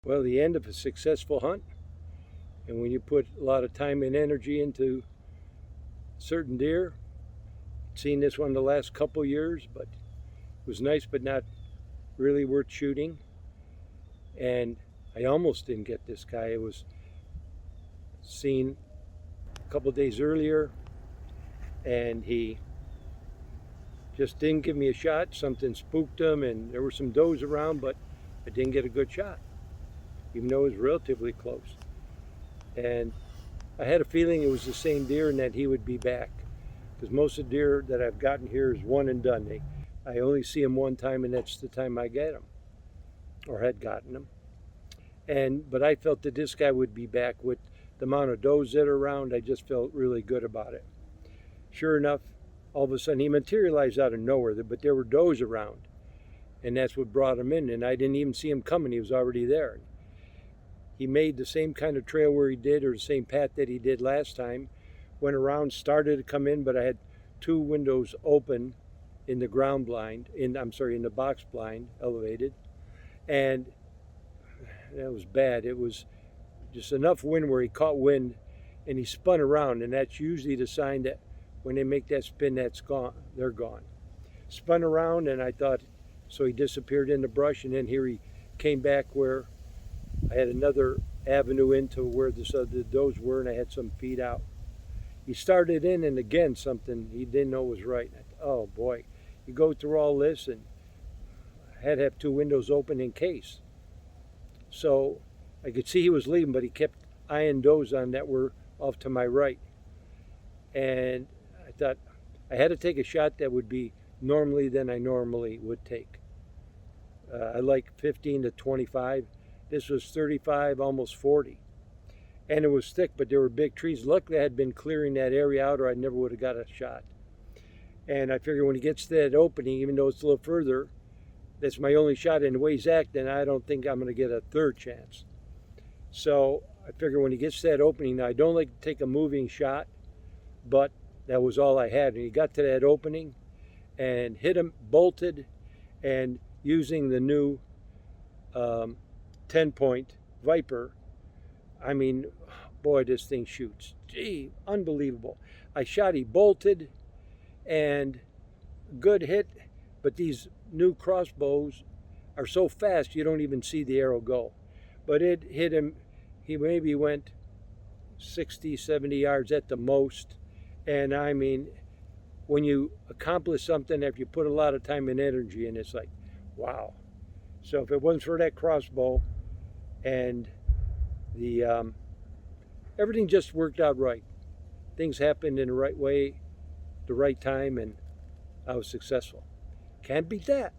Well, the end of a successful hunt, and when you put a lot of time and energy into certain deer, seen this one the last couple years, but it was nice but not really worth shooting. And I almost didn't get this guy. It was seen a couple days earlier, and he just didn't give me a shot. Something spooked him, and there were some does around, but I didn't get a good shot, even though it was relatively close. And I had a feeling it was the same deer and that he would be back, because most of the deer that I've gotten here is one and done. I only see them one time, and that's the time I get them, or had gotten them. But I felt that this guy would be back with the amount of does that are around. I just felt really good about it. Sure enough, all of a sudden he materialized out of nowhere, but there were does around, and that's what brought him in. And I didn't even see him coming; he was already there. He made the same kind of trail where he did, or the same path that he did last time. Went around, started to come in, but I had two windows open in the ground blind, in the box blind, elevated, and that was bad. It was just enough wind where he caught wind, and he spun around, and that's usually the sign that when they make that spin, that's gone. They're gone. Spun around, and I thought, so he disappeared in the brush, and then here he came back where I had another avenue into where the does were, and I had some feed out. He started in, and again, something he didn't know was right. I thought, oh boy, you go through all this, and I had to have two windows open in case. So I could see he was leaving, but he kept eyeing does on that were off to my right. And I thought I had to take a shot that would be normally than I normally would take. I like 15 to 25. This was 35, almost 40. And it was thick, but there were big trees. Luckily, I had been clearing that area out, or I never would have got a shot. And I figured when he gets to that opening, even though it's a little further, that's my only shot. And the way he's acting, I don't think I'm going to get a third chance. So I figured when he gets to that opening, now I don't like to take a moving shot, but that was all I had. And he got to that opening and hit him, bolted, and using the new Tenpoint Viper, I mean, boy, this thing shoots. Gee, unbelievable. I shot, he bolted, and good hit, but these new crossbows are so fast you don't even see the arrow go. But it hit him, he maybe went 60, 70 yards at the most. And I mean, when you accomplish something after you put a lot of time and energy in, it's like, wow. So if it wasn't for that crossbow and the everything just worked out right. Things happened in the right way, the right time, and I was successful. Can't beat that.